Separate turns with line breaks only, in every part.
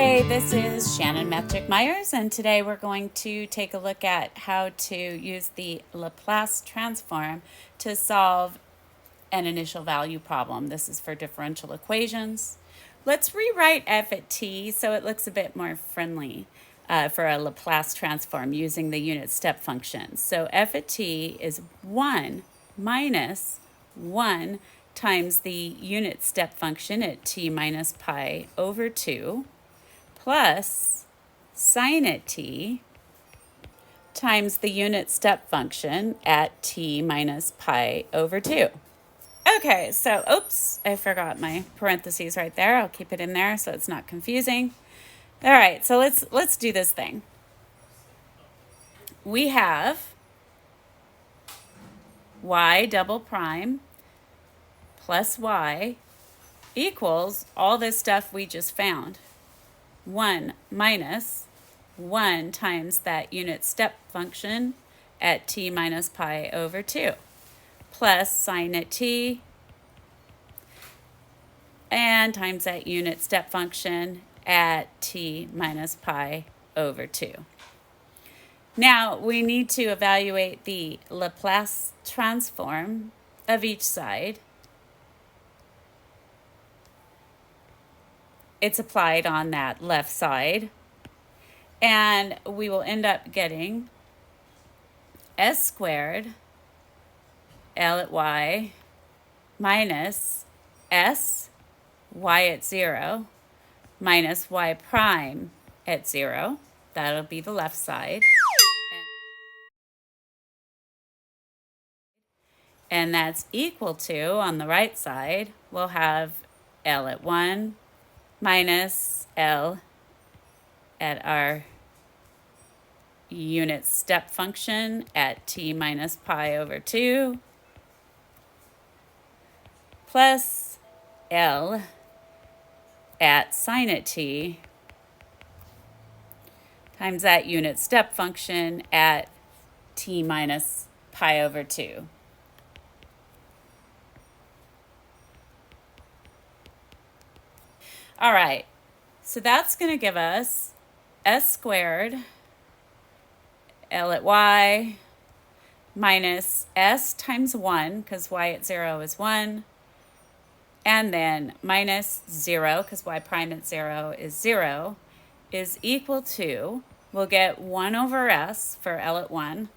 Hey, this is Shannon Methchick-Myers, and today we're going to take a look at how to use the Laplace transform to solve an initial value problem. This is for differential equations. Let's rewrite f at t so it looks a bit more friendly for a Laplace transform using the unit step function. So f at t is 1 minus 1 times the unit step function at t minus pi over 2 plus sine at t times the unit step function at t minus pi over 2. Okay, so, oops, I forgot my parentheses right there. I'll keep it in there so it's not confusing. All right, so let's do this thing. We have y double prime plus y equals all this stuff we just found. 1 minus 1 times that unit step function at t minus pi over 2 plus sine at t and times that unit step function at t minus pi over 2. Now we need to evaluate the Laplace transform of each side. It's applied on that left side, and we will end up getting s squared L at y minus s y at 0 minus y prime at 0. That'll be the left side. And that's equal to, on the right side, we'll have L at 1 minus L at our unit step function at t minus pi over 2 plus L at sine at t times that unit step function at t minus pi over 2. All right, so that's going to give us s squared L at y minus s times 1, because y at 0 is 1, and then minus 0, because y prime at 0 is 0, is equal to, we'll get 1 over s for L at 1,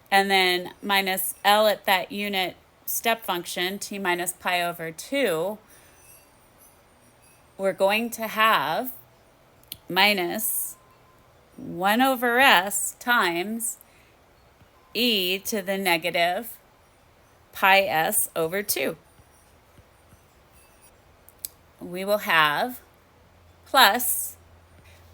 and then minus L at that unit step function, t minus pi over 2, we're going to have minus 1 over s times e to the negative pi s over 2. We will have plus,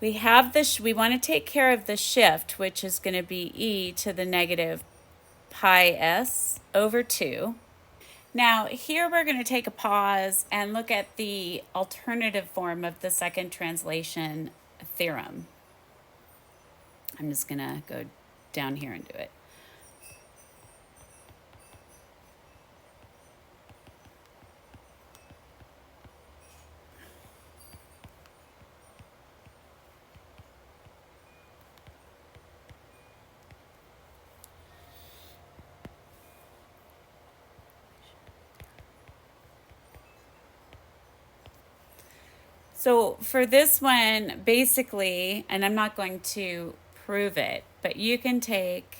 we have this, we want to take care of the shift, which is going to be e to the negative pi s over 2. Now, here we're going to take a pause and look at the alternative form of the second translation theorem. I'm just going to go down here and do it. So for this one, basically, and I'm not going to prove it, but you can take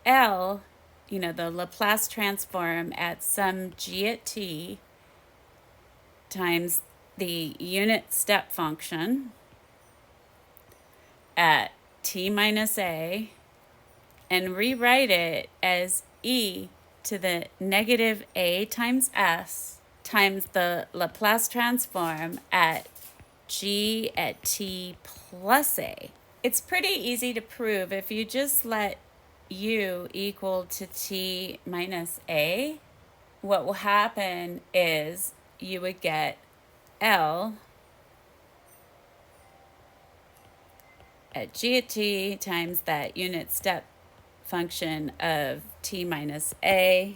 L, the Laplace transform at some g at t times the unit step function at t minus a and rewrite it as e to the negative a times s times the Laplace transform at g at t plus a. It's pretty easy to prove. If you just let u equal to t minus a, what will happen is you would get L at g at t times that unit step function of t minus a,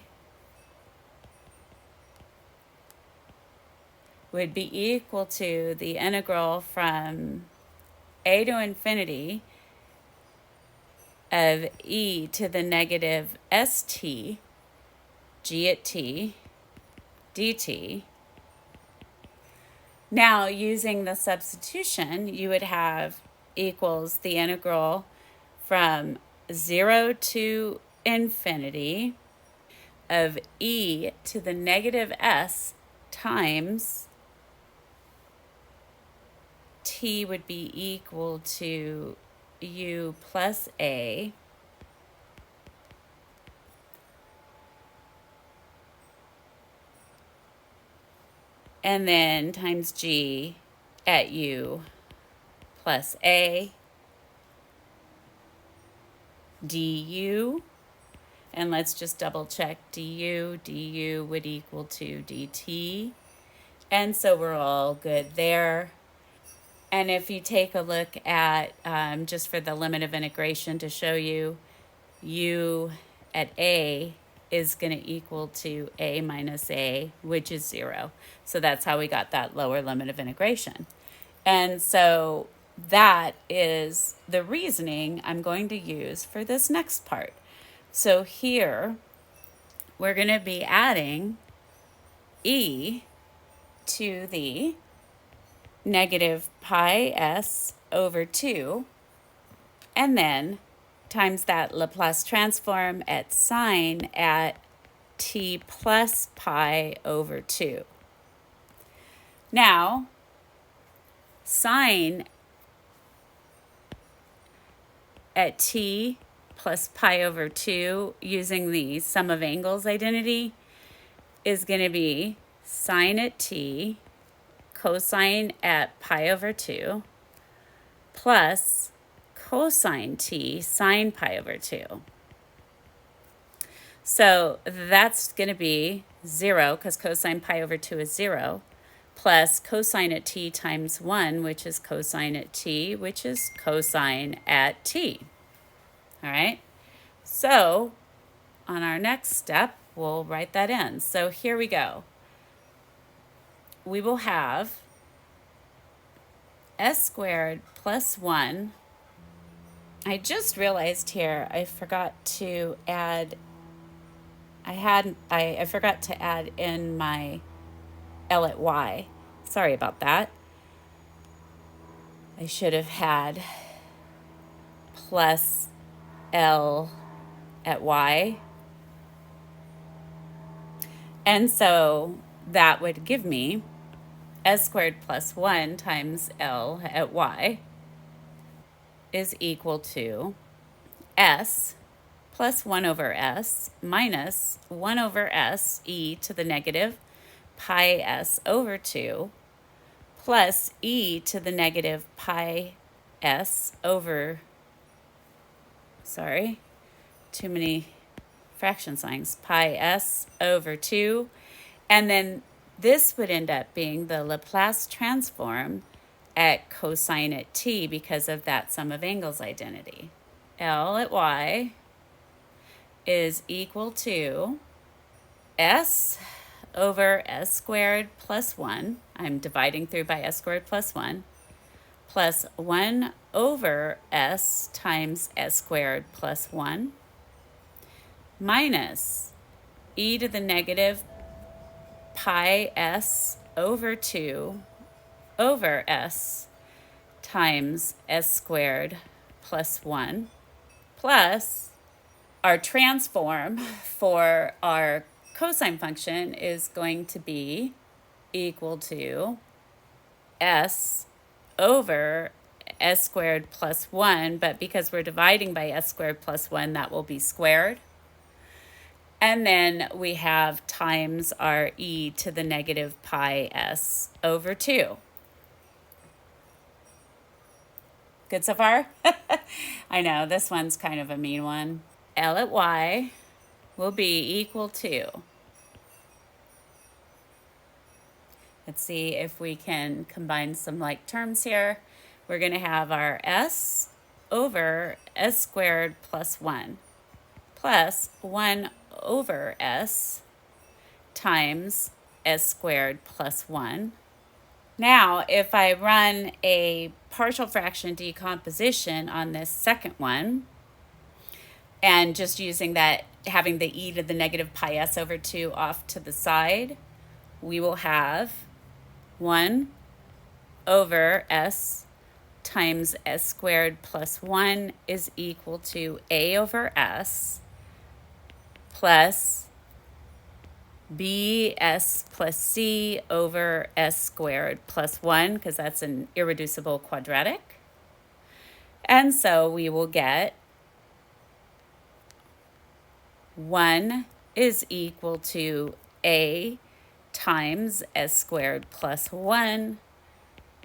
would be equal to the integral from a to infinity of e to the negative st g at t dt. Now, using the substitution, you would have equals the integral from 0 to infinity of e to the negative s times t would be equal to u plus a and then times g at u plus a du. And let's just double check du would equal to dt. And so we're all good there. And if you take a look at, just for the limit of integration to show you, u at a is going to equal to a minus a, which is 0. So that's how we got that lower limit of integration. And so that is the reasoning I'm going to use for this next part. So here, we're going to be adding e to the negative pi s over 2, and then times that Laplace transform at sine at t plus pi over 2. Now, sine at t plus pi over 2 using the sum of angles identity is going to be sine at t cosine at pi over 2 plus cosine t sine pi over 2. So that's going to be 0 because cosine pi over 2 is 0 plus cosine at t times 1, which is cosine at t, which is cosine at t. All right, so on our next step, we'll write that in. So here we go. We will have s squared plus 1. I just realized here I forgot to add, I forgot to add in my L at y. Sorry about that. I should have had plus L at y. And so that would give me s squared plus 1 times L at y is equal to s plus 1 over s minus 1 over s e to the negative pi s over 2 plus e to the negative pi s over, sorry, too many fraction signs, pi s over 2. And then this would end up being the Laplace transform at cosine at t because of that sum of angles identity. L at y is equal to s over s squared plus 1. I'm dividing through by s squared plus 1 plus 1 over s times s squared plus 1 minus e to the negative pi s over 2 over s times s squared plus 1 plus our transform for our cosine function is going to be equal to s over s squared plus 1, but because we're dividing by s squared plus 1, that will be squared. And then we have times our e to the negative pi s over 2. Good so far? I know, this one's kind of a mean one. L at y will be equal to, let's see if we can combine some like terms here. We're going to have our s over s squared plus 1 plus 1 over s times s squared plus 1 Now, if I run a partial fraction decomposition on this second one, and just using that, having the e to the negative pi s over 2 off to the side, we will have 1 over s times s squared plus 1 is equal to a over s plus bs plus c over s squared plus 1, because that's an irreducible quadratic. And so we will get 1 is equal to a times s squared plus 1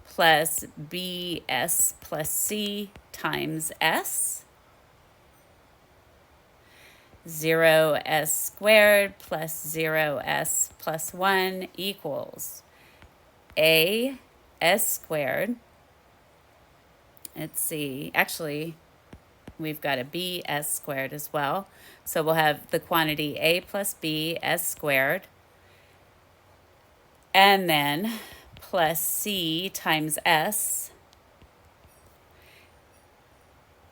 plus bs plus c times s. 0s squared plus 0s plus 1 equals a s squared. Let's see, actually, we've got a bs squared as well. So we'll have the quantity a plus b s squared, and then plus c times s,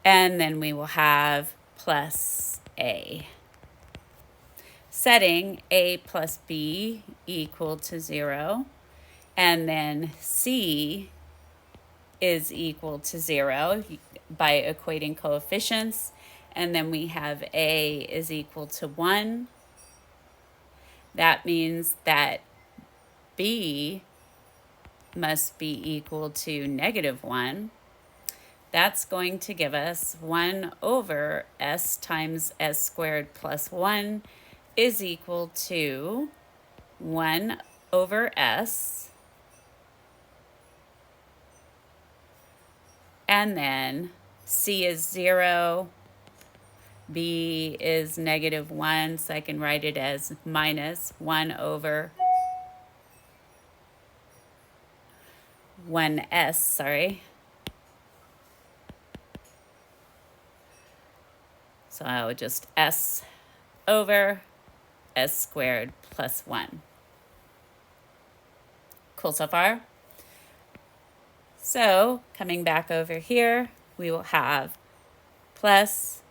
and then we will have plus a. Setting a plus b equal to 0, and then c is equal to 0 by equating coefficients, and then we have a is equal to 1. That means that b must be equal to -1. That's going to give us 1 over s times s squared plus 1 is equal to 1 over s, and then c is 0, b is -1, so I can write it as minus 1 over 1s, sorry. So I would just s over s squared plus 1. Cool so far? So coming back over here, we will have plus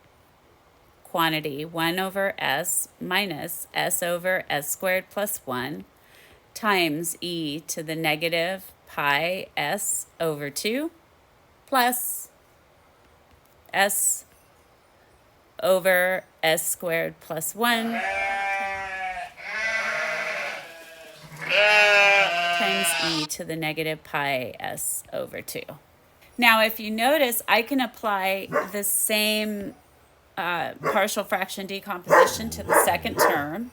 quantity 1 over s minus s over s squared plus 1 times e to the negative pi s over 2 plus s over s squared plus 1 times e to the negative pi s over 2. Now, if you notice, I can apply the same partial fraction decomposition to the second term.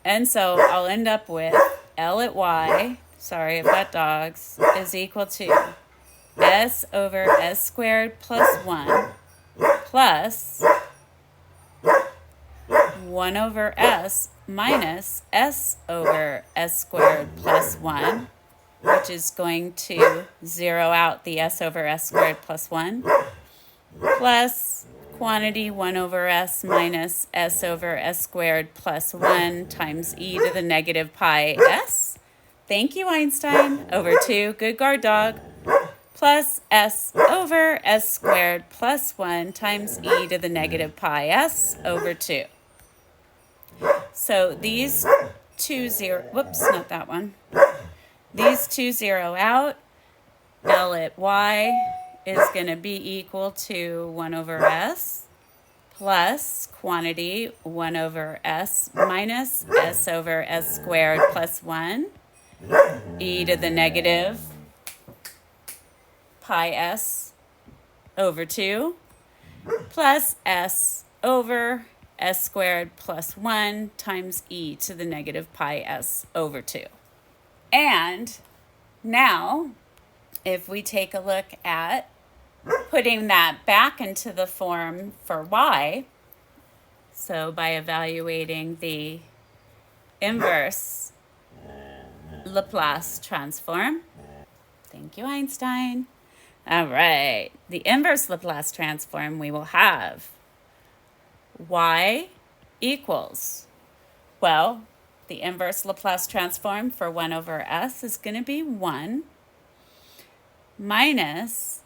And so I'll end up with L at y, sorry, I've got dogs, is equal to s over s squared plus 1 plus 1 over s minus s over s squared plus 1, which is going to zero out the s over s squared plus 1, plus quantity 1 over s minus s over s squared plus 1 times e to the negative pi s. Thank you, Einstein. Over 2, good guard dog, plus s over s squared plus 1 times e to the negative pi s over 2. So these two zero, whoops, not that one. These two zero out. L at y is going to be equal to 1 over s plus quantity 1 over s minus s over s squared plus 1 e to the negative pi s over 2 plus s over s squared plus 1 times e to the negative pi s over 2. And now, if we take a look at putting that back into the form for y, so by evaluating the inverse Laplace transform. Thank you, Einstein. All right, the inverse Laplace transform, we will have y equals, well, the inverse Laplace transform for 1 over s is going to be 1 minus,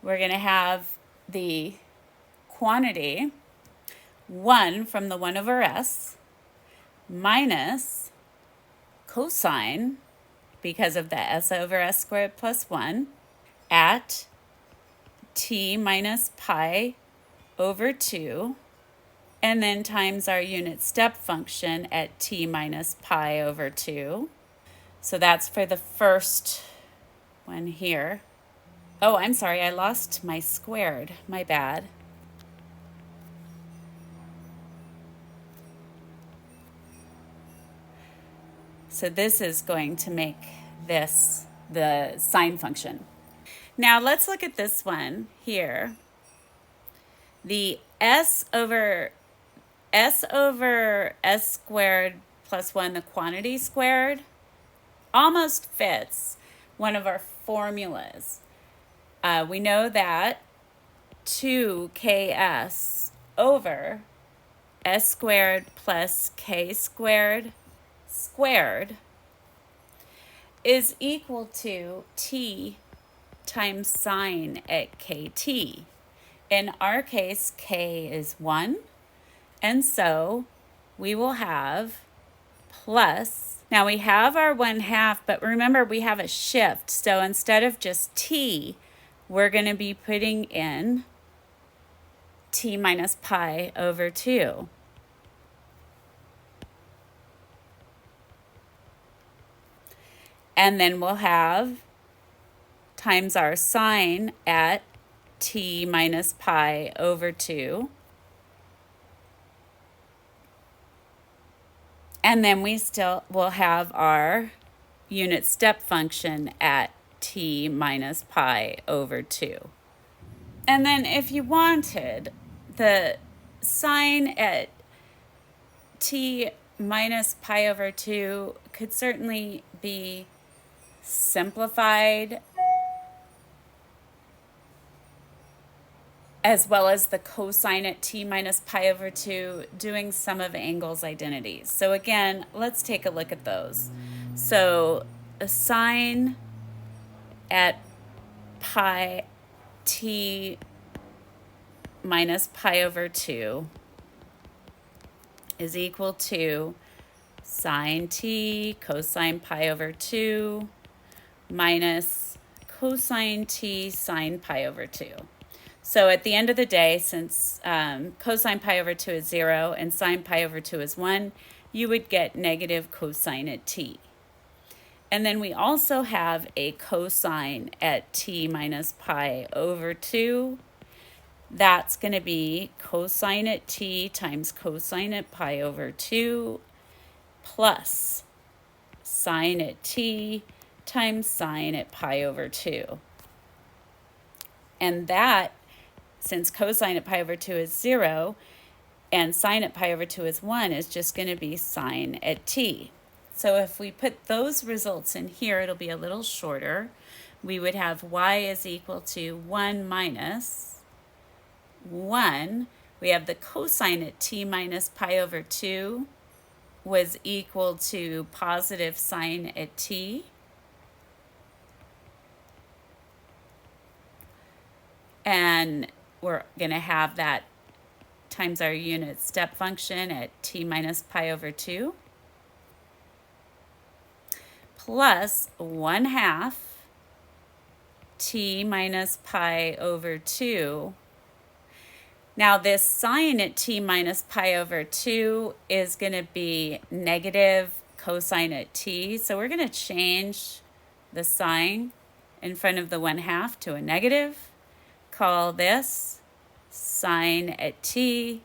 we're going to have the quantity 1 from the 1 over s minus cosine, because of the s over s squared plus 1, at t minus pi over 2, and then times our unit step function at t minus pi over 2. So that's for the first one here. Oh, I'm sorry, I lost my squared. My bad. So this is going to make this the sine function. Now let's look at this one here. The s over s squared plus 1, the quantity squared, almost fits one of our formulas. We know that 2ks over s squared plus k squared squared is equal to t times sine at kt. In our case, k is 1, and so we will have plus, now we have our 1/2, but remember we have a shift, so instead of just t, we're going to be putting in t minus pi over 2. And then we'll have times our sine at t minus pi over 2. And then we still will have our unit step function at t minus pi over 2. And then if you wanted, the sine at t minus pi over 2 could certainly be simplified, as well as the cosine at t minus pi over 2, doing sum of angles identities. So again, let's take a look at those. So a sine at pi t minus pi over 2 is equal to sine t cosine pi over 2 minus cosine t sine pi over 2. So at the end of the day, since cosine pi over 2 is 0 and sine pi over 2 is 1, you would get negative cosine at t. And then we also have a cosine at t minus pi over 2. That's going to be cosine at t times cosine at pi over 2 plus sine at t times sine at pi over 2. And that, since cosine at pi over 2 is 0 and sine at pi over 2 is 1, is just going to be sine at t. So if we put those results in here, it'll be a little shorter. We would have y is equal to 1 minus 1. We have the cosine at t minus pi over 2 was equal to positive sine at t. And we're going to have that times our unit step function at t minus pi over 2 plus 1/2 t minus pi over 2. Now this sine at t minus pi over 2 is going to be negative cosine at t. So we're going to change the sign in front of the 1/2 to a negative. Call this sine at t.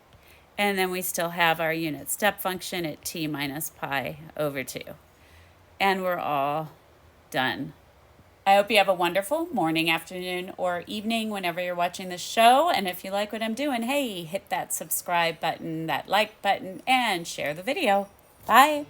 And then we still have our unit step function at t minus pi over 2. And we're all done. I hope you have a wonderful morning, afternoon, or evening whenever you're watching the show. And if you like what I'm doing, hey, hit that subscribe button, that like button, and share the video. Bye.